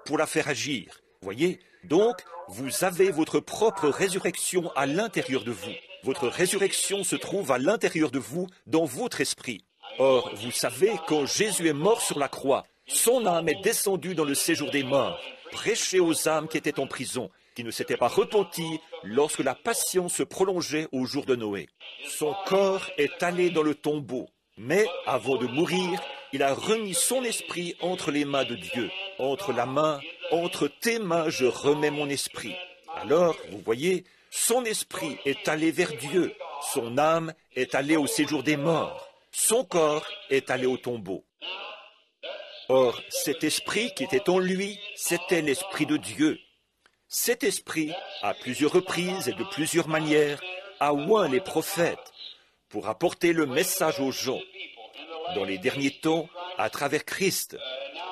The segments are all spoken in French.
pour la faire agir. Voyez? Donc, vous avez votre propre résurrection à l'intérieur de vous. Votre résurrection se trouve à l'intérieur de vous, dans votre esprit. Or, vous savez, quand Jésus est mort sur la croix, son âme est descendue dans le séjour des morts, prêcher aux âmes qui étaient en prison, qui ne s'étaient pas repenties lorsque la passion se prolongeait au jour de Noé. Son corps est allé dans le tombeau, mais avant de mourir, il a remis son esprit entre les mains de Dieu. Entre tes mains, je remets mon esprit. Alors, vous voyez, son esprit est allé vers Dieu, son âme est allée au séjour des morts, son corps est allé au tombeau. Or, cet esprit qui était en lui, c'était l'esprit de Dieu. Cet esprit, à plusieurs reprises et de plusieurs manières, a oint les prophètes pour apporter le message aux gens. Dans les derniers temps, à travers Christ,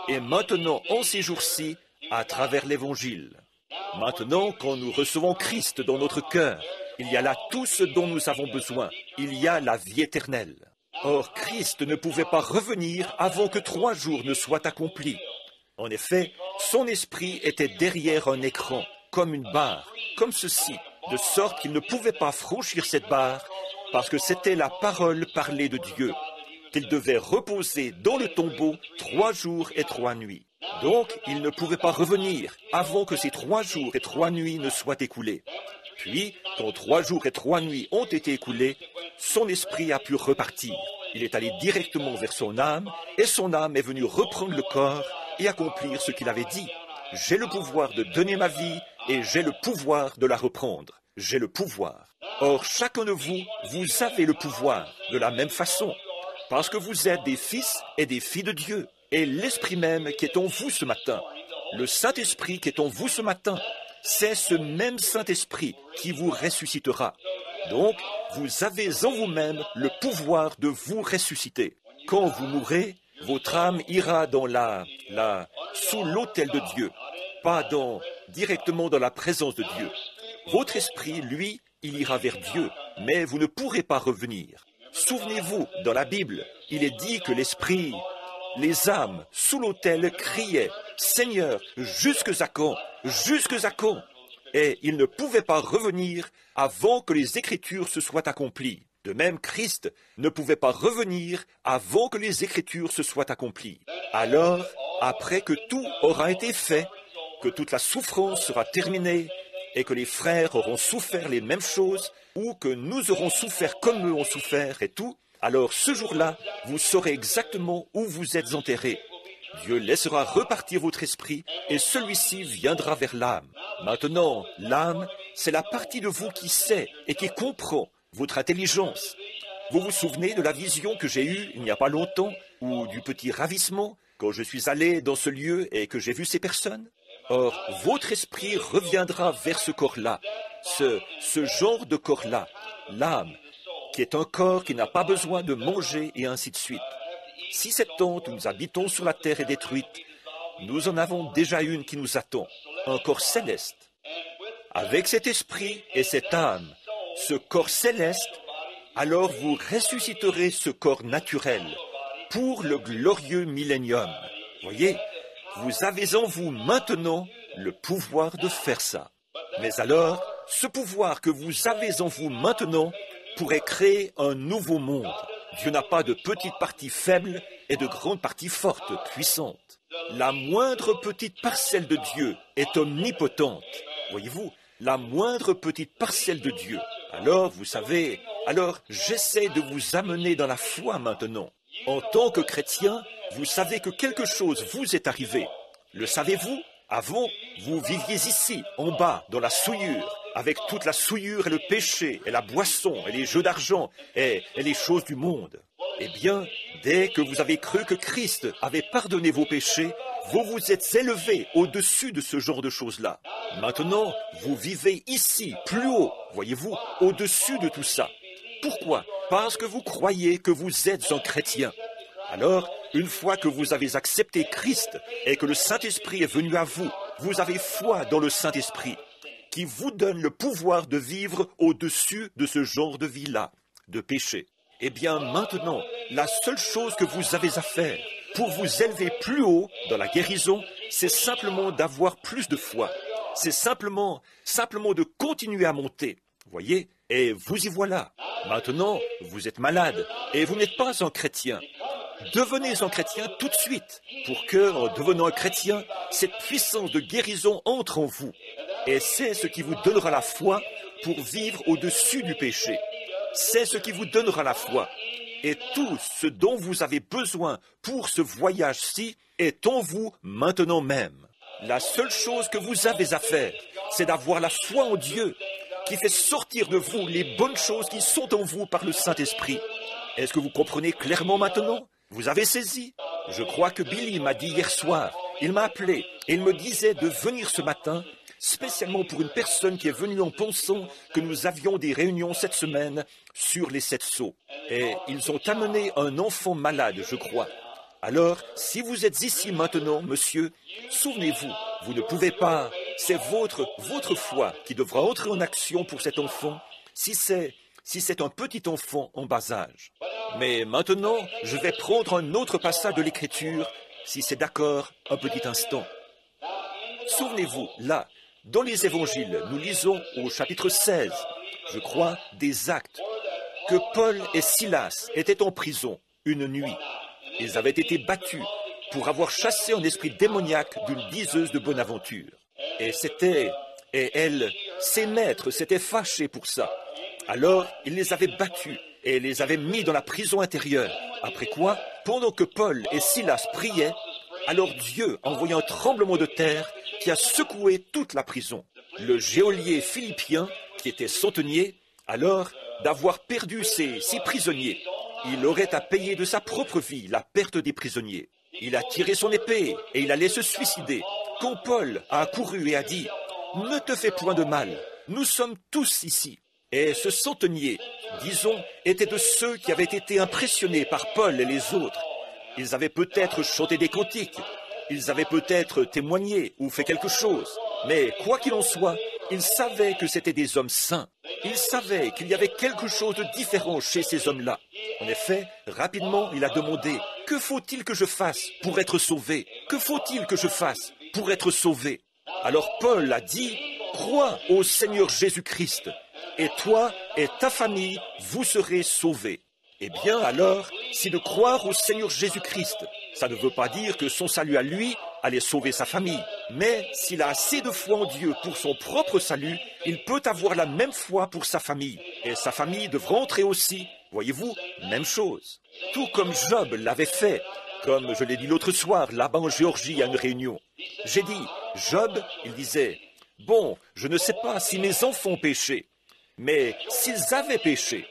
et maintenant, en ces jours-ci, à travers l'Évangile. Maintenant, quand nous recevons Christ dans notre cœur, il y a là tout ce dont nous avons besoin. Il y a la vie éternelle. Or, Christ ne pouvait pas revenir avant que 3 jours ne soient accomplis. En effet, son esprit était derrière un écran, comme une barre, comme ceci, de sorte qu'il ne pouvait pas franchir cette barre, parce que c'était la parole parlée de Dieu, qu'il devait reposer dans le tombeau 3 jours et 3 nuits. Donc, il ne pouvait pas revenir avant que ces 3 jours et 3 nuits ne soient écoulés. Puis, quand 3 jours et 3 nuits ont été écoulés, son esprit a pu repartir. Il est allé directement vers son âme, et son âme est venue reprendre le corps et accomplir ce qu'il avait dit. J'ai le pouvoir de donner ma vie, et j'ai le pouvoir de la reprendre. J'ai le pouvoir. Or, chacun de vous, vous avez le pouvoir, de la même façon, parce que vous êtes des fils et des filles de Dieu. Et l'Esprit même qui est en vous ce matin, le Saint-Esprit qui est en vous ce matin, c'est ce même Saint-Esprit qui vous ressuscitera. Donc, vous avez en vous-même le pouvoir de vous ressusciter. Quand vous mourrez, votre âme ira dans sous l'autel de Dieu, pas directement dans la présence de Dieu. Votre esprit, lui, il ira vers Dieu, mais vous ne pourrez pas revenir. Souvenez-vous, dans la Bible, il est dit que l'esprit, les âmes sous l'autel criaient « Seigneur, jusque à quand? Jusque à quand ?» Et ils ne pouvaient pas revenir avant que les Écritures se soient accomplies. De même, Christ ne pouvait pas revenir avant que les Écritures se soient accomplies. Alors, après que tout aura été fait, que toute la souffrance sera terminée, et que les frères auront souffert les mêmes choses, ou que nous aurons souffert comme eux ont souffert et tout, alors ce jour-là, vous saurez exactement où vous êtes enterrés. Dieu laissera repartir votre esprit, et celui-ci viendra vers l'âme. Maintenant, l'âme, c'est la partie de vous qui sait et qui comprend votre intelligence. Vous vous souvenez de la vision que j'ai eue il n'y a pas longtemps, ou du petit ravissement, quand je suis allé dans ce lieu et que j'ai vu ces personnes? Or, votre esprit reviendra vers ce corps-là, ce genre de corps-là, l'âme, qui est un corps qui n'a pas besoin de manger et ainsi de suite. Si cette tente où nous habitons sur la terre est détruite, nous en avons déjà une qui nous attend, un corps céleste. Avec cet esprit et cette âme, ce corps céleste, alors vous ressusciterez ce corps naturel pour le glorieux millénium. Voyez, vous avez en vous maintenant le pouvoir de faire ça. Mais alors, ce pouvoir que vous avez en vous maintenant pourrait créer un nouveau monde. Dieu n'a pas de petites parties faibles et de grandes parties fortes, puissantes. La moindre petite parcelle de Dieu est omnipotente. Voyez-vous, la moindre petite parcelle de Dieu. Alors, vous savez, j'essaie de vous amener dans la foi maintenant. En tant que chrétien, vous savez que quelque chose vous est arrivé. Le savez-vous? Avant, vous viviez ici, en bas, dans la souillure, avec toute la souillure et le péché, et la boisson, et les jeux d'argent, et les choses du monde. Eh bien, dès que vous avez cru que Christ avait pardonné vos péchés, vous vous êtes élevé au-dessus de ce genre de choses-là. Maintenant, vous vivez ici, plus haut, voyez-vous, au-dessus de tout ça. Pourquoi? Parce que vous croyez que vous êtes un chrétien. Alors, une fois que vous avez accepté Christ et que le Saint-Esprit est venu à vous, vous avez foi dans le Saint-Esprit, qui vous donne le pouvoir de vivre au-dessus de ce genre de vie-là, de péché. Eh bien, maintenant, la seule chose que vous avez à faire, pour vous élever plus haut dans la guérison, c'est simplement d'avoir plus de foi. C'est simplement de continuer à monter. Voyez? Et vous y voilà. Maintenant, vous êtes malade et vous n'êtes pas un chrétien. Devenez un chrétien tout de suite, pour que, en devenant un chrétien, cette puissance de guérison entre en vous. Et c'est ce qui vous donnera la foi pour vivre au-dessus du péché. C'est ce qui vous donnera la foi. Et tout ce dont vous avez besoin pour ce voyage-ci est en vous maintenant même. La seule chose que vous avez à faire, c'est d'avoir la foi en Dieu, qui fait sortir de vous les bonnes choses qui sont en vous par le Saint-Esprit. Est-ce que vous comprenez clairement maintenant? Vous avez saisi? Je crois que Billy m'a dit hier soir, il m'a appelé et il me disait de venir ce matin, spécialement pour une personne qui est venue en pensant que nous avions des réunions cette semaine sur les 7 sceaux. Et ils ont amené un enfant malade, je crois. Alors, si vous êtes ici maintenant, monsieur, souvenez-vous, vous ne pouvez pas, c'est votre foi qui devra entrer en action pour cet enfant, si c'est un petit enfant en bas âge. Mais maintenant, je vais prendre un autre passage de l'Écriture, si c'est d'accord, un petit instant. Souvenez-vous, là, dans les évangiles, nous lisons au chapitre 16, je crois, des Actes, que Paul et Silas étaient en prison une nuit. Ils avaient été battus pour avoir chassé un esprit démoniaque d'une diseuse de bonne aventure. Et ses maîtres s'étaient fâchés pour ça. Alors, ils les avaient battus et les avaient mis dans la prison intérieure. Après quoi, pendant que Paul et Silas priaient, alors Dieu envoya un tremblement de terre qui a secoué toute la prison. Le geôlier philippien, qui était centenier, alors, d'avoir perdu ses 6 prisonniers, il aurait à payer de sa propre vie la perte des prisonniers. Il a tiré son épée et il allait se suicider. Quand Paul a accouru et a dit « Ne te fais point de mal, nous sommes tous ici ». Et ce centenier, disons, était de ceux qui avaient été impressionnés par Paul et les autres. Ils avaient peut-être chanté des cantiques, ils avaient peut-être témoigné ou fait quelque chose. Mais quoi qu'il en soit, ils savaient que c'étaient des hommes saints. Ils savaient qu'il y avait quelque chose de différent chez ces hommes-là. En effet, rapidement, il a demandé « Que faut-il que je fasse pour être sauvé? Que faut-il que je fasse pour être sauvé ?» Alors Paul a dit « Crois au Seigneur Jésus-Christ, et toi et ta famille, vous serez sauvés. » Eh bien alors, si de croire au Seigneur Jésus-Christ, ça ne veut pas dire que son salut à lui allait sauver sa famille. Mais s'il a assez de foi en Dieu pour son propre salut, il peut avoir la même foi pour sa famille. Et sa famille devra entrer aussi. Voyez-vous, même chose. Tout comme Job l'avait fait, comme je l'ai dit l'autre soir, là-bas en Géorgie à une réunion. J'ai dit, Job, il disait, « Bon, je ne sais pas si mes enfants péchaient, mais s'ils avaient péché. »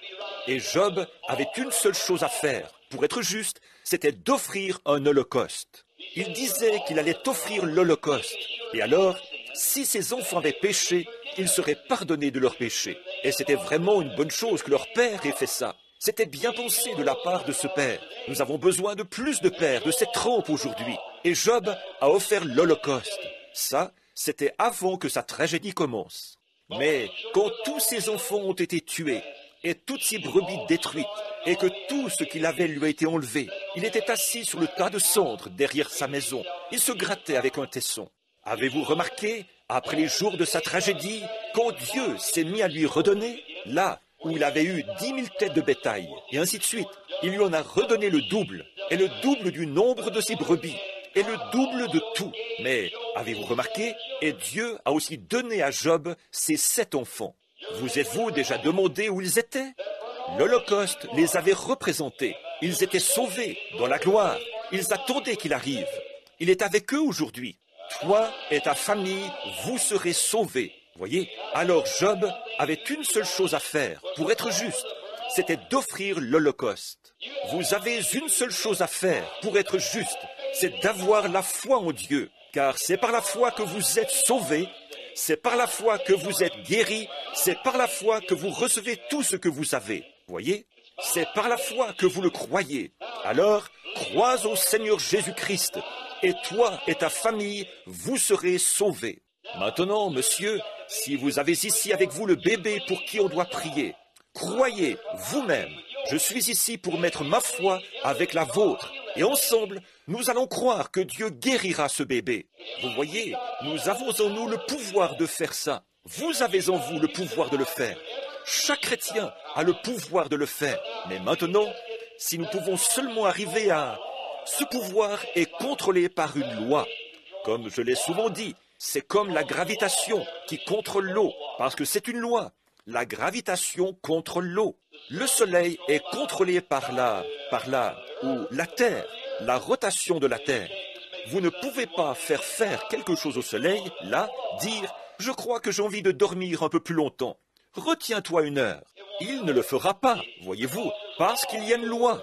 Et Job avait une seule chose à faire, pour être juste, c'était d'offrir un holocauste. Il disait qu'il allait offrir l'holocauste. Et alors, si ses enfants avaient péché, ils seraient pardonnés de leurs péchés. Et c'était vraiment une bonne chose que leur père ait fait ça. C'était bien pensé de la part de ce père. Nous avons besoin de plus de pères de cette trempe aujourd'hui. Et Job a offert l'holocauste. Ça, c'était avant que sa tragédie commence. Mais quand tous ses enfants ont été tués, et toutes ses brebis détruites, et que tout ce qu'il avait lui a été enlevé, il était assis sur le tas de cendres derrière sa maison. Il se grattait avec un tesson. Avez-vous remarqué, après les jours de sa tragédie, quand Dieu s'est mis à lui redonner, là où il avait eu 10 000 têtes de bétail, et ainsi de suite, il lui en a redonné le double, et le double du nombre de ses brebis, et le double de tout. Mais, avez-vous remarqué, et Dieu a aussi donné à Job ses 7 enfants. Vous êtes-vous déjà demandé où ils étaient? L'Holocauste les avait représentés. Ils étaient sauvés dans la gloire. Ils attendaient qu'il arrive. Il est avec eux aujourd'hui. Toi et ta famille, vous serez sauvés. Voyez? Alors Job avait une seule chose à faire pour être juste. C'était d'offrir l'Holocauste. Vous avez une seule chose à faire pour être juste. C'est d'avoir la foi en Dieu. Car c'est par la foi que vous êtes sauvés. C'est par la foi que vous êtes guéris, c'est par la foi que vous recevez tout ce que vous avez. Voyez? C'est par la foi que vous le croyez. Alors, crois au Seigneur Jésus-Christ, et toi et ta famille, vous serez sauvés. Maintenant, monsieur, si vous avez ici avec vous le bébé pour qui on doit prier, croyez vous-même. Je suis ici pour mettre ma foi avec la vôtre, et ensemble, Nous allons croire que Dieu guérira ce bébé. Vous voyez, nous avons en nous le pouvoir de faire ça. Vous avez en vous le pouvoir de le faire. Chaque chrétien a le pouvoir de le faire. Mais maintenant, si nous pouvons seulement arriver à... Ce pouvoir est contrôlé par une loi. Comme je l'ai souvent dit, c'est comme la gravitation qui contrôle l'eau, parce que c'est une loi. La gravitation contrôle l'eau. Le soleil est contrôlé par la Terre, la rotation de la Terre. Vous ne pouvez pas faire quelque chose au soleil, là, dire « Je crois que j'ai envie de dormir un peu plus longtemps. Retiens-toi 1 heure. » Il ne le fera pas, voyez-vous, parce qu'il y a une loi.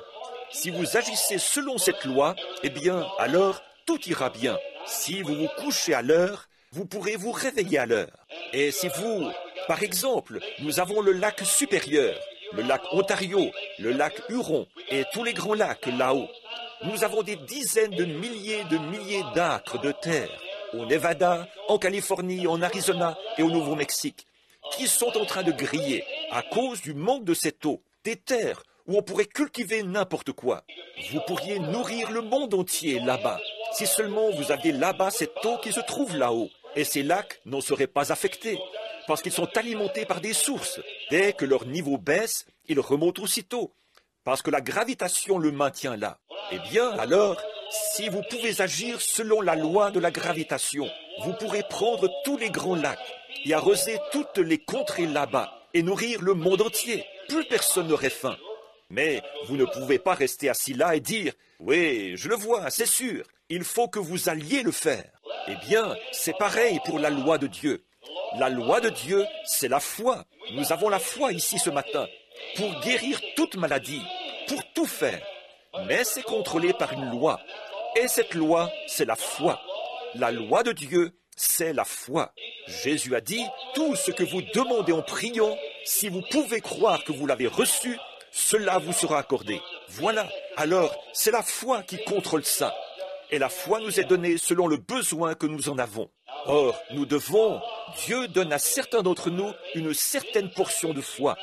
Si vous agissez selon cette loi, eh bien, alors, tout ira bien. Si vous vous couchez à l'heure, vous pourrez vous réveiller à l'heure. Et si vous... Par exemple, nous avons le lac supérieur, le lac Ontario, le lac Huron et tous les grands lacs là-haut. Nous avons des dizaines de milliers d'acres de terre au Nevada, en Californie, en Arizona et au Nouveau-Mexique qui sont en train de griller à cause du manque de cette eau. Des terres où on pourrait cultiver n'importe quoi. Vous pourriez nourrir le monde entier là-bas, si seulement vous aviez là-bas cette eau qui se trouve là-haut. Et ces lacs n'en seraient pas affectés, parce qu'ils sont alimentés par des sources. Dès que leur niveau baisse, ils remontent aussitôt, parce que la gravitation le maintient là. Eh bien, alors, si vous pouvez agir selon la loi de la gravitation, vous pourrez prendre tous les grands lacs et arroser toutes les contrées là-bas et nourrir le monde entier. Plus personne n'aurait faim. Mais vous ne pouvez pas rester assis là et dire « Oui, je le vois, c'est sûr, il faut que vous alliez le faire. » Eh bien, c'est pareil pour la loi de Dieu. La loi de Dieu, c'est la foi. Nous avons la foi ici ce matin pour guérir toute maladie, pour tout faire. Mais c'est contrôlé par une loi. Et cette loi, c'est la foi. La loi de Dieu, c'est la foi. Jésus a dit, tout ce que vous demandez en priant, si vous pouvez croire que vous l'avez reçu, cela vous sera accordé. Voilà. Alors, c'est la foi qui contrôle ça. Et la foi nous est donnée selon le besoin que nous en avons. Or, Dieu donne à certains d'entre nous une certaine portion de foi,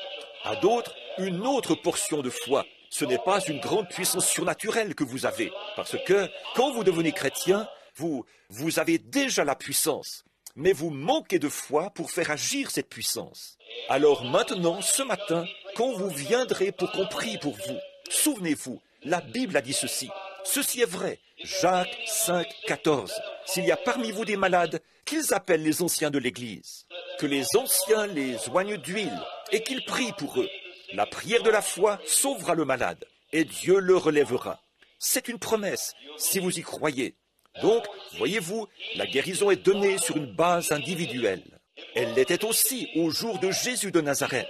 à d'autres une autre portion de foi. Ce n'est pas une grande puissance surnaturelle que vous avez, parce que quand vous devenez chrétien, vous avez déjà la puissance, mais vous manquez de foi pour faire agir cette puissance. Alors maintenant, ce matin, quand vous viendrez pour qu'on prie pour vous, souvenez-vous, la Bible a dit ceci. Ceci est vrai. Jacques 5, 14. S'il y a parmi vous des malades, qu'ils appellent les anciens de l'Église, que les anciens les oignent d'huile et qu'ils prient pour eux. La prière de la foi sauvera le malade et Dieu le relèvera. C'est une promesse, si vous y croyez. Donc, voyez-vous, la guérison est donnée sur une base individuelle. Elle l'était aussi au jour de Jésus de Nazareth.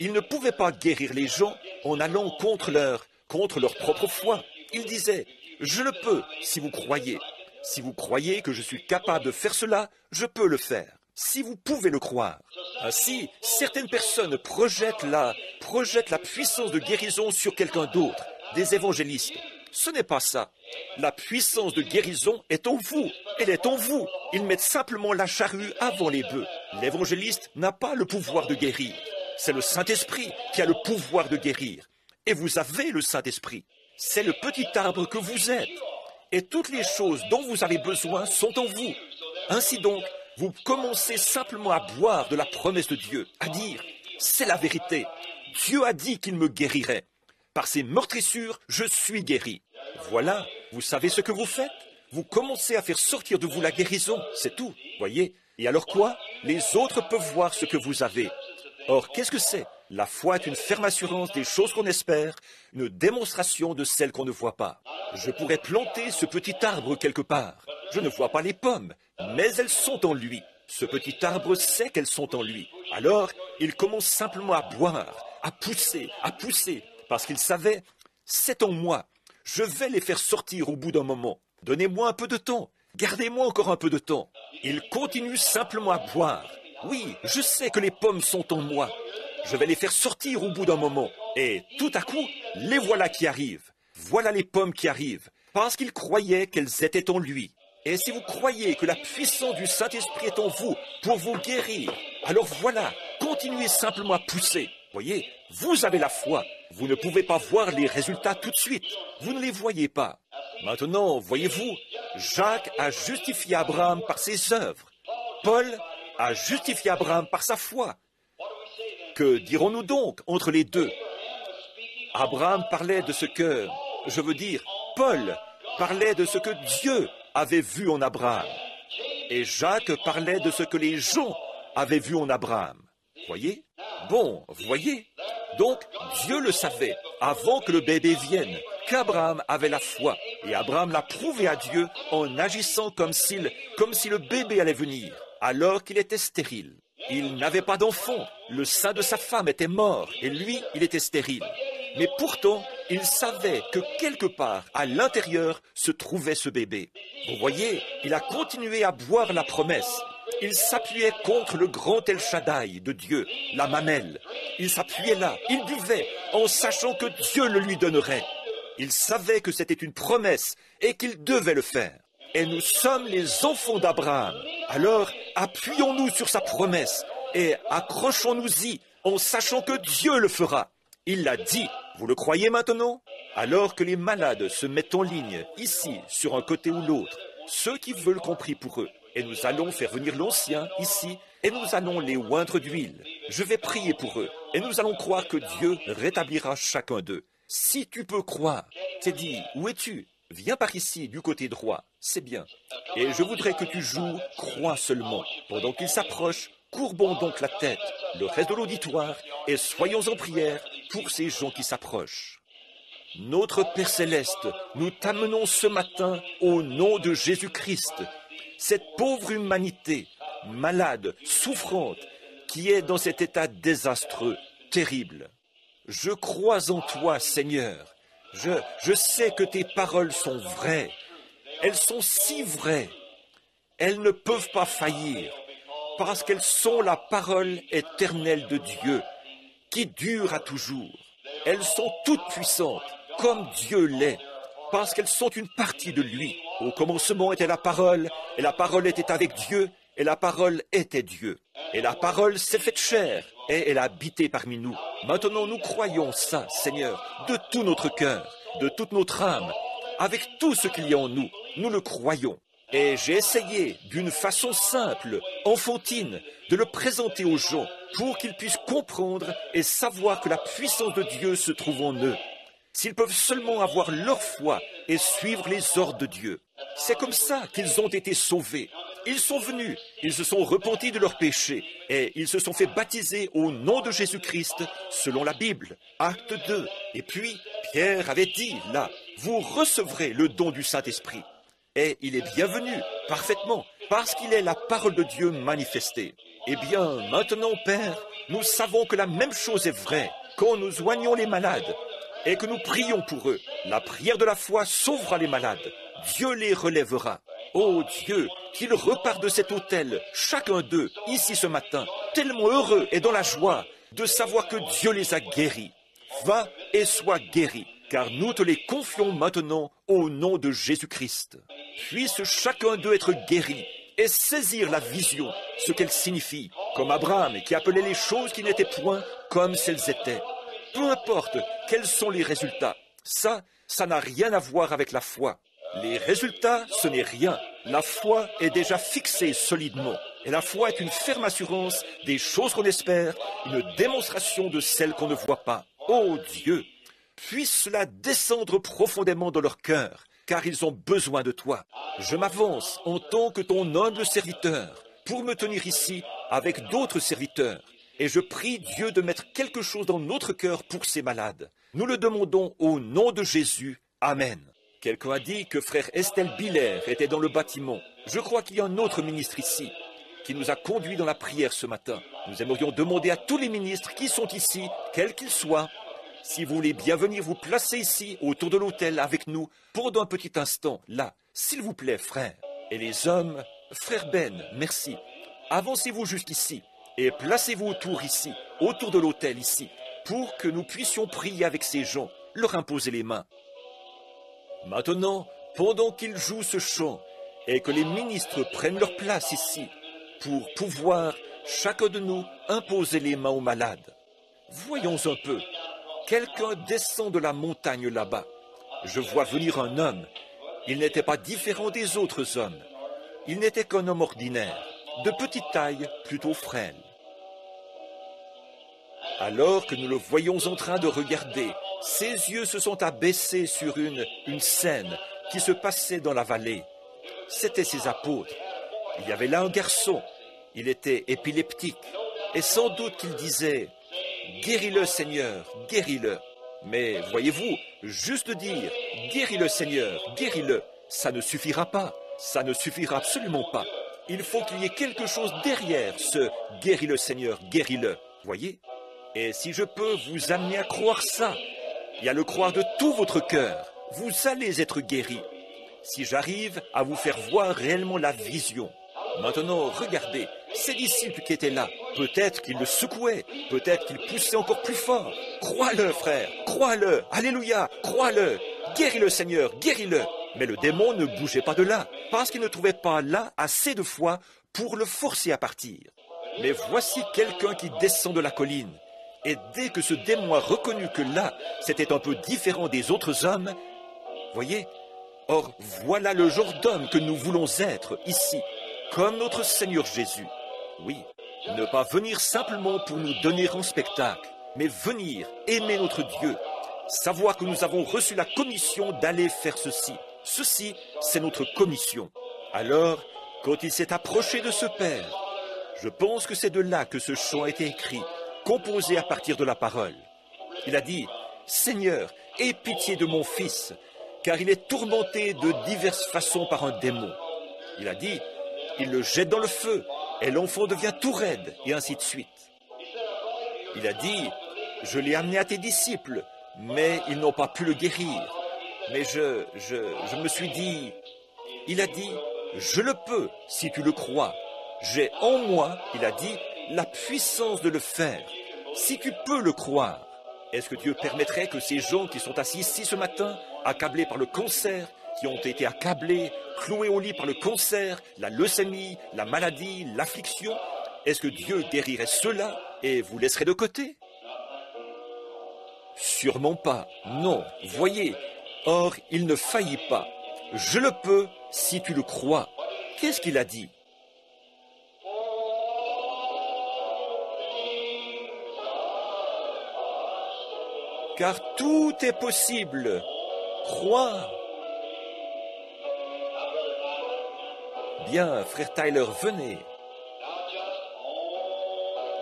Il ne pouvait pas guérir les gens en allant contre leur propre foi. Il disait, je le peux si vous croyez. Si vous croyez que je suis capable de faire cela, je peux le faire. Si vous pouvez le croire. Ainsi, certaines personnes projettent la puissance de guérison sur quelqu'un d'autre, des évangélistes. Ce n'est pas ça. La puissance de guérison est en vous. Elle est en vous. Ils mettent simplement la charrue avant les bœufs. L'évangéliste n'a pas le pouvoir de guérir. C'est le Saint-Esprit qui a le pouvoir de guérir. Et vous avez le Saint-Esprit. C'est le petit arbre que vous êtes. Et toutes les choses dont vous avez besoin sont en vous. Ainsi donc, vous commencez simplement à boire de la promesse de Dieu, à dire, c'est la vérité. Dieu a dit qu'il me guérirait. Par ses meurtrissures, je suis guéri. Voilà, vous savez ce que vous faites? Vous commencez à faire sortir de vous la guérison, c'est tout, voyez? Et alors quoi? Les autres peuvent voir ce que vous avez. Or, qu'est-ce que c'est? La foi est une ferme assurance des choses qu'on espère, une démonstration de celles qu'on ne voit pas. Je pourrais planter ce petit arbre quelque part. Je ne vois pas les pommes, mais elles sont en lui. Ce petit arbre sait qu'elles sont en lui. Alors, il commence simplement à boire, à pousser, parce qu'il savait, c'est en moi. Je vais les faire sortir au bout d'un moment. Donnez-moi un peu de temps. Gardez-moi encore un peu de temps. Il continue simplement à boire. Oui, je sais que les pommes sont en moi. Je vais les faire sortir au bout d'un moment. Et tout à coup, les voilà qui arrivent. Voilà les pommes qui arrivent, parce qu'il croyait qu'elles étaient en lui. Et si vous croyez que la puissance du Saint-Esprit est en vous pour vous guérir, alors voilà, continuez simplement à pousser. Voyez, vous avez la foi. Vous ne pouvez pas voir les résultats tout de suite. Vous ne les voyez pas. Maintenant, voyez-vous, Jacques a justifié Abraham par ses œuvres. Paul a justifié Abraham par sa foi. Que dirons-nous donc entre les deux? Abraham parlait de ce que, je veux dire, Paul parlait de ce que Dieu avait vu en Abraham. Et Jacques parlait de ce que les gens avaient vu en Abraham. Voyez? Bon, voyez? Donc, Dieu le savait avant que le bébé vienne, qu'Abraham avait la foi. Et Abraham l'a prouvé à Dieu en agissant comme si le bébé allait venir, alors qu'il était stérile. Il n'avait pas d'enfant, le sein de sa femme était mort, et lui, il était stérile. Mais pourtant, il savait que quelque part, à l'intérieur, se trouvait ce bébé. Vous voyez, il a continué à boire la promesse. Il s'appuyait contre le grand El Shaddai de Dieu, la mamelle. Il s'appuyait là, il buvait, en sachant que Dieu le lui donnerait. Il savait que c'était une promesse et qu'il devait le faire. Et nous sommes les enfants d'Abraham. Alors, appuyons-nous sur sa promesse et accrochons-nous-y en sachant que Dieu le fera. Il l'a dit. Vous le croyez maintenant? Alors que les malades se mettent en ligne, ici, sur un côté ou l'autre, ceux qui veulent qu'on prie pour eux, et nous allons faire venir l'ancien ici, et nous allons les oindre d'huile. Je vais prier pour eux, et nous allons croire que Dieu rétablira chacun d'eux. Si tu peux croire, Teddy, où es-tu? Viens par ici, du côté droit, c'est bien. Et je voudrais que tu joues, crois seulement. Pendant qu'il s'approche, courbons donc la tête, le reste de l'auditoire, et soyons en prière pour ces gens qui s'approchent. Notre Père Céleste, nous t'amenons ce matin au nom de Jésus-Christ, cette pauvre humanité, malade, souffrante, qui est dans cet état désastreux, terrible. Je crois en toi, Seigneur. Je sais que tes paroles sont vraies. Elles sont si vraies. Elles ne peuvent pas faillir, parce qu'elles sont la parole éternelle de Dieu, qui dure à toujours. Elles sont toutes puissantes, comme Dieu l'est, parce qu'elles sont une partie de lui. Au commencement était la parole, et la parole était avec Dieu, et la parole était Dieu. Et la parole s'est faite chair, et elle a habité parmi nous. Maintenant nous croyons ça, Seigneur, de tout notre cœur, de toute notre âme, avec tout ce qu'il y a en nous. Nous le croyons. Et j'ai essayé, d'une façon simple, enfantine, de le présenter aux gens pour qu'ils puissent comprendre et savoir que la puissance de Dieu se trouve en eux. S'ils peuvent seulement avoir leur foi et suivre les ordres de Dieu. C'est comme ça qu'ils ont été sauvés. Ils sont venus, ils se sont repentis de leurs péchés et ils se sont fait baptiser au nom de Jésus-Christ selon la Bible. Acte 2. Et puis, Pierre avait dit, là, vous recevrez le don du Saint-Esprit. Et il est bienvenu, parfaitement, parce qu'il est la parole de Dieu manifestée. Eh bien, maintenant, Père, nous savons que la même chose est vraie quand nous soignons les malades et que nous prions pour eux. La prière de la foi sauvera les malades. Dieu les relèvera. Oh Dieu, qu'ils repartent de cet autel, chacun d'eux, ici ce matin, tellement heureux et dans la joie de savoir que Dieu les a guéris. Va et sois guéri, car nous te les confions maintenant au nom de Jésus-Christ. Puisse chacun d'eux être guéri et saisir la vision, ce qu'elle signifie, comme Abraham qui appelait les choses qui n'étaient point comme celles étaient. Peu importe quels sont les résultats, ça n'a rien à voir avec la foi. Les résultats, ce n'est rien. La foi est déjà fixée solidement. Et la foi est une ferme assurance des choses qu'on espère, une démonstration de celles qu'on ne voit pas. Oh Dieu, puisse cela descendre profondément dans leur cœur, car ils ont besoin de toi. Je m'avance en tant que ton humble serviteur pour me tenir ici avec d'autres serviteurs. Et je prie Dieu de mettre quelque chose dans notre cœur pour ces malades. Nous le demandons au nom de Jésus. Amen. Quelqu'un a dit que frère Estelle Biller était dans le bâtiment. Je crois qu'il y a un autre ministre ici qui nous a conduits dans la prière ce matin. Nous aimerions demander à tous les ministres qui sont ici, quels qu'ils soient, si vous voulez bien venir vous placer ici, autour de l'autel avec nous, pendant un petit instant, là, s'il vous plaît, frère. Et les hommes, frère Ben, merci. Avancez-vous jusqu'ici et placez-vous autour ici, autour de l'autel ici, pour que nous puissions prier avec ces gens, leur imposer les mains. Maintenant, pendant qu'ils jouent ce chant et que les ministres prennent leur place ici pour pouvoir, chacun de nous, imposer les mains aux malades. Voyons un peu. Quelqu'un descend de la montagne là-bas. Je vois venir un homme Il n'était pas différent des autres hommes. Il n'était qu'un homme ordinaire, de petite taille, plutôt frêle. Alors que nous le voyons en train de regarder, ses yeux se sont abaissés sur une scène qui se passait dans la vallée. C'étaient ses apôtres. Il y avait là un garçon. Il était épileptique. Et sans doute qu'il disait « Guéris-le, Seigneur, guéris-le ». Mais voyez-vous, juste dire « Guéris-le, Seigneur, guéris-le », ça ne suffira pas. Ça ne suffira absolument pas. Il faut qu'il y ait quelque chose derrière ce « Guéris-le, Seigneur, guéris-le ». Voyez? Et si je peux vous amener à croire ça, et à le croire de tout votre cœur, vous allez être guéris. Si j'arrive à vous faire voir réellement la vision. Maintenant, regardez, ces disciples qui étaient là, peut-être qu'ils le secouaient, peut-être qu'ils poussaient encore plus fort. Crois-le, frère, crois-le, alléluia, crois-le, guéris-le, Seigneur, guéris-le. Mais le démon ne bougeait pas de là, parce qu'il ne trouvait pas là assez de foi pour le forcer à partir. Mais voici quelqu'un qui descend de la colline. Et dès que ce démon a reconnu que là, c'était un peu différent des autres hommes, voyez, or voilà le genre d'homme que nous voulons être ici, comme notre Seigneur Jésus. Oui, ne pas venir simplement pour nous donner un spectacle, mais venir aimer notre Dieu, savoir que nous avons reçu la commission d'aller faire ceci. Ceci, c'est notre commission. Alors, quand il s'est approché de ce Père, je pense que c'est de là que ce chant a été écrit, composé à partir de la parole. Il a dit, « Seigneur, aie pitié de mon fils, car il est tourmenté de diverses façons par un démon. » Il a dit, « Il le jette dans le feu, et l'enfant devient tout raide, et ainsi de suite. » Il a dit, « Je l'ai amené à tes disciples, mais ils n'ont pas pu le guérir. » Mais je me suis dit, il a dit, « Je le peux, si tu le crois. J'ai en moi, il a dit, la puissance de le faire, si tu peux le croire. » Est-ce que Dieu permettrait que ces gens qui sont assis ici ce matin, accablés par le cancer, qui ont été accablés, cloués au lit par le cancer, la leucémie, la maladie, l'affliction, est-ce que Dieu guérirait cela et vous laisserait de côté? Sûrement pas, non, voyez. Or, il ne faillit pas. Je le peux si tu le crois. Qu'est-ce qu'il a dit? Car tout est possible. Crois. Bien, frère Tyler, venez.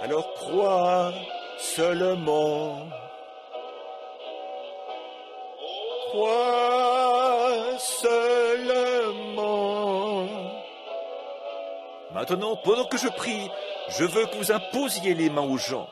Alors crois seulement. Crois seulement. Maintenant, pendant que je prie, je veux que vous imposiez les mains aux gens.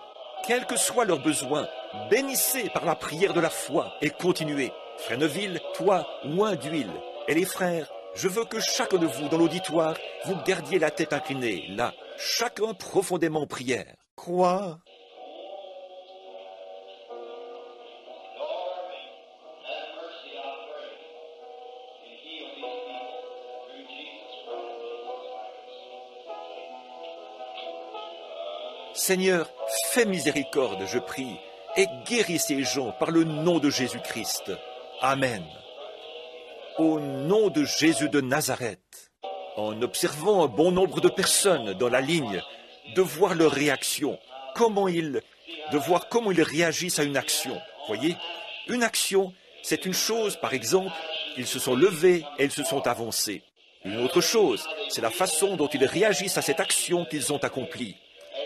Quels que soient leurs besoins, bénissez par la prière de la foi et continuez. Frère Neville, toi, oint d'huile. Et les frères, je veux que chacun de vous dans l'auditoire, vous gardiez la tête inclinée, là, chacun profondément en prière. Crois. Seigneur, fais miséricorde, je prie, et guéris ces gens par le nom de Jésus-Christ. Amen. Au nom de Jésus de Nazareth, en observant un bon nombre de personnes dans la ligne, de voir leur réaction, de voir comment ils réagissent à une action. Voyez, une action, c'est une chose, par exemple, ils se sont levés et ils se sont avancés. Une autre chose, c'est la façon dont ils réagissent à cette action qu'ils ont accomplie.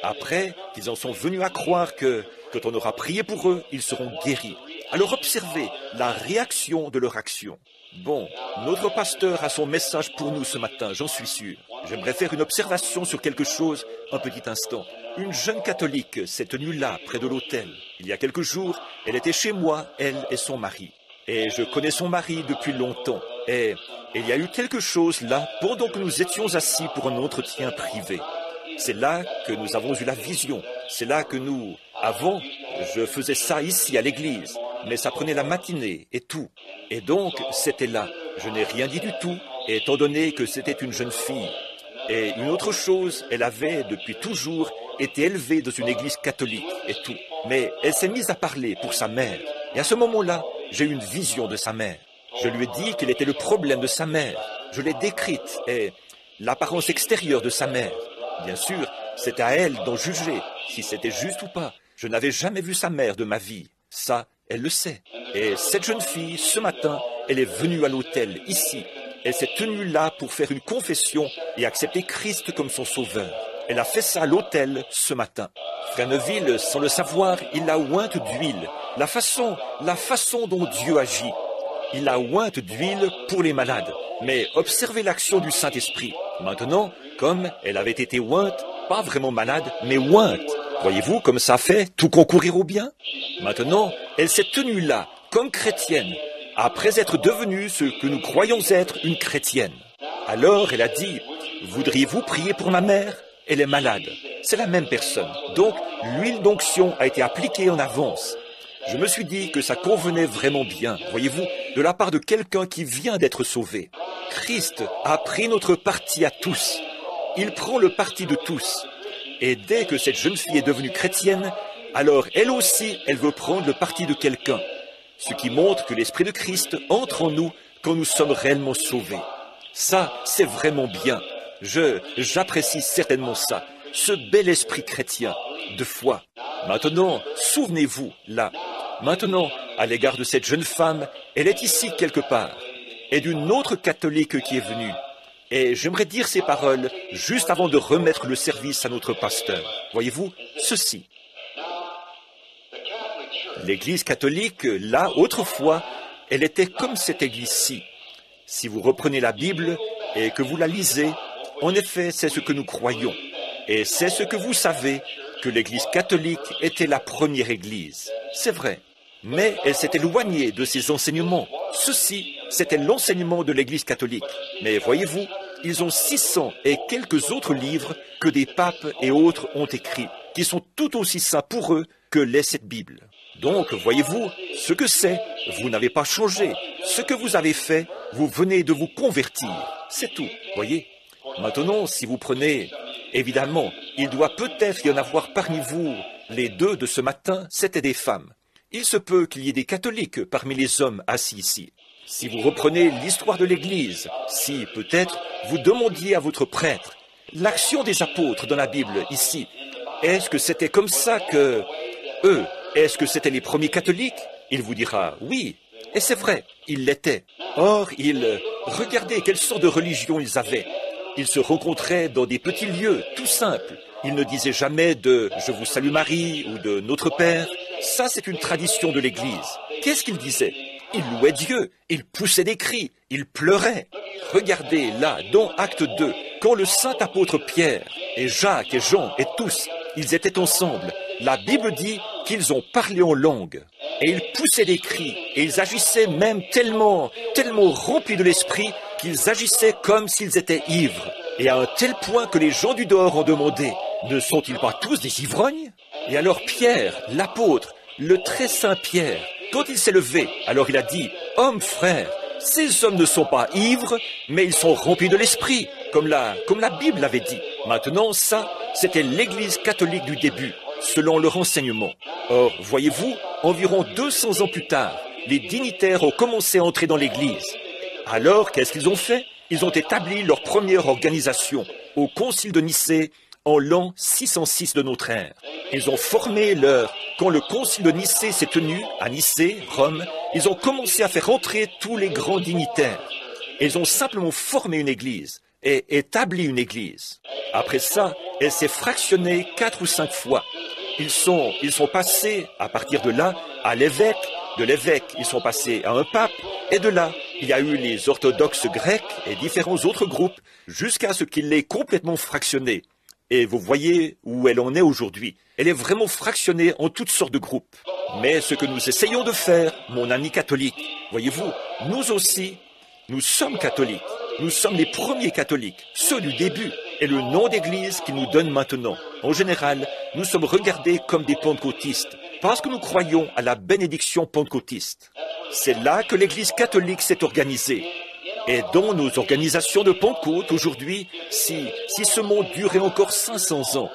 Après qu'ils en sont venus à croire que, quand on aura prié pour eux, ils seront guéris. Alors observez la réaction de leur action. Bon, notre pasteur a son message pour nous ce matin, j'en suis sûr. J'aimerais faire une observation sur quelque chose, un petit instant. Une jeune catholique s'est tenue là, près de l'autel. Il y a quelques jours, elle était chez moi, elle et son mari. Et je connais son mari depuis longtemps. Et il y a eu quelque chose là, pendant que nous étions assis pour un entretien privé. C'est là que nous avons eu la vision. C'est là que avant, je faisais ça ici à l'église, mais ça prenait la matinée et tout. Et donc, c'était là. Je n'ai rien dit du tout, étant donné que c'était une jeune fille. Et une autre chose, elle avait, depuis toujours, été élevée dans une église catholique et tout. Mais elle s'est mise à parler pour sa mère. Et à ce moment-là, j'ai eu une vision de sa mère. Je lui ai dit quel était le problème de sa mère. Je l'ai décrite et l'apparence extérieure de sa mère. Bien sûr, c'est à elle d'en juger, si c'était juste ou pas. Je n'avais jamais vu sa mère de ma vie. Ça, elle le sait. Et cette jeune fille, ce matin, elle est venue à l'hôtel, ici. Elle s'est tenue là pour faire une confession et accepter Christ comme son sauveur. Elle a fait ça à l'hôtel ce matin. Frère Neville, sans le savoir, il la ointe d'huile. La façon dont Dieu agit. Il la ointe d'huile pour les malades. Mais observez l'action du Saint-Esprit. Maintenant, comme elle avait été ointe, pas vraiment malade, mais ointe. Voyez-vous comme ça fait tout concourir au bien? Maintenant, elle s'est tenue là, comme chrétienne, après être devenue ce que nous croyons être une chrétienne. Alors elle a dit, « Voudriez-vous prier pour ma mère? Elle est malade. » C'est la même personne. Donc, l'huile d'onction a été appliquée en avance. Je me suis dit que ça convenait vraiment bien, voyez-vous, de la part de quelqu'un qui vient d'être sauvé. Christ a pris notre parti à tous. Il prend le parti de tous. Et dès que cette jeune fille est devenue chrétienne, alors elle aussi, elle veut prendre le parti de quelqu'un. Ce qui montre que l'Esprit de Christ entre en nous quand nous sommes réellement sauvés. Ça, c'est vraiment bien. J'apprécie certainement ça. Ce bel esprit chrétien de foi. Maintenant, souvenez-vous, là. Maintenant, à l'égard de cette jeune femme, elle est ici quelque part. Et d'une autre catholique qui est venue. Et j'aimerais dire ces paroles juste avant de remettre le service à notre pasteur. Voyez-vous, ceci. L'Église catholique, là, autrefois, elle était comme cette Église-ci. Si vous reprenez la Bible et que vous la lisez, en effet, c'est ce que nous croyons. Et c'est ce que vous savez, que l'Église catholique était la première Église. C'est vrai. Mais elle s'est éloignée de ses enseignements. Ceci, c'était l'enseignement de l'Église catholique. Mais voyez-vous, ils ont 600 et quelques autres livres que des papes et autres ont écrits, qui sont tout aussi saints pour eux que l'est cette Bible. Donc, voyez-vous, ce que c'est, vous n'avez pas changé. Ce que vous avez fait, vous venez de vous convertir. C'est tout, voyez. Maintenant, si vous prenez, évidemment, il doit peut-être y en avoir parmi vous, les deux de ce matin, c'étaient des femmes. Il se peut qu'il y ait des catholiques parmi les hommes assis ici. Si vous reprenez l'histoire de l'Église, si peut-être vous demandiez à votre prêtre l'action des apôtres dans la Bible ici, est-ce que c'était comme ça que eux, est-ce que c'était les premiers catholiques? Il vous dira oui, et c'est vrai, ils l'étaient. Or, regardez quelle sorte de religion ils avaient. Ils se rencontraient dans des petits lieux, tout simples. Ils ne disaient jamais de « Je vous salue Marie » ou de « Notre Père ». Ça, c'est une tradition de l'Église. Qu'est-ce qu'ils disaient? Ils louaient Dieu, ils poussaient des cris, ils pleuraient. Regardez là, dans Acte 2, quand le saint apôtre Pierre et Jacques et Jean et tous, ils étaient ensemble. La Bible dit qu'ils ont parlé en langue. Et ils poussaient des cris, et ils agissaient même tellement remplis de l'esprit, qu'ils agissaient comme s'ils étaient ivres. Et à un tel point que les gens du dehors ont demandé, ne sont-ils pas tous des ivrognes? Et alors Pierre, l'apôtre, le très saint Pierre, quand il s'est levé, alors il a dit, « Hommes, frères, ces hommes ne sont pas ivres, mais ils sont remplis de l'esprit, comme la Bible l'avait dit. » Maintenant, ça, c'était l'Église catholique du début, selon leur enseignement. Or, voyez-vous, environ 200 ans plus tard, les dignitaires ont commencé à entrer dans l'Église. Alors, qu'est-ce qu'ils ont fait? Ils ont établi leur première organisation au Concile de Nicée en l'an 606 de notre ère. Ils ont formé quand le Concile de Nicée s'est tenu à Nicée, Rome, ils ont commencé à faire entrer tous les grands dignitaires. Ils ont simplement formé une église et établi une église. Après ça, elle s'est fractionnée 4 ou 5 fois. Ils sont passés, à partir de là, à l'évêque. De l'évêque, ils sont passés à un pape. Et de là, il y a eu les orthodoxes grecs et différents autres groupes, jusqu'à ce qu'il l'ait complètement fractionnée. Et vous voyez où elle en est aujourd'hui. Elle est vraiment fractionnée en toutes sortes de groupes. Mais ce que nous essayons de faire, mon ami catholique, voyez-vous, nous aussi, nous sommes catholiques. Nous sommes les premiers catholiques, ceux du début, et le nom d'église qu'ils nous donnent maintenant. En général, nous sommes regardés comme des pentecôtistes, parce que nous croyons à la bénédiction pentecôtiste. C'est là que l'église catholique s'est organisée. Et dans nos organisations de Pentecôte aujourd'hui, si ce monde durait encore 500 ans,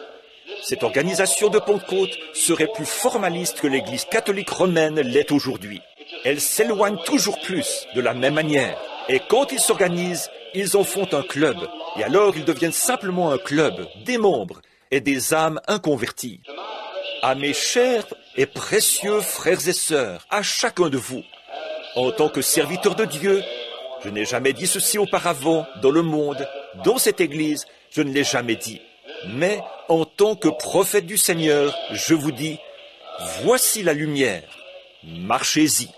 cette organisation de Pentecôte serait plus formaliste que l'église catholique romaine l'est aujourd'hui. elles s'éloignent toujours plus de la même manière. Et quand ils s'organisent, ils en font un club. Et alors ils deviennent simplement un club, des membres et des âmes inconverties. À mes chers et précieux frères et sœurs, à chacun de vous, en tant que serviteur de Dieu, je n'ai jamais dit ceci auparavant dans le monde, dans cette église, je ne l'ai jamais dit. Mais en tant que prophète du Seigneur, je vous dis, voici la lumière, marchez-y.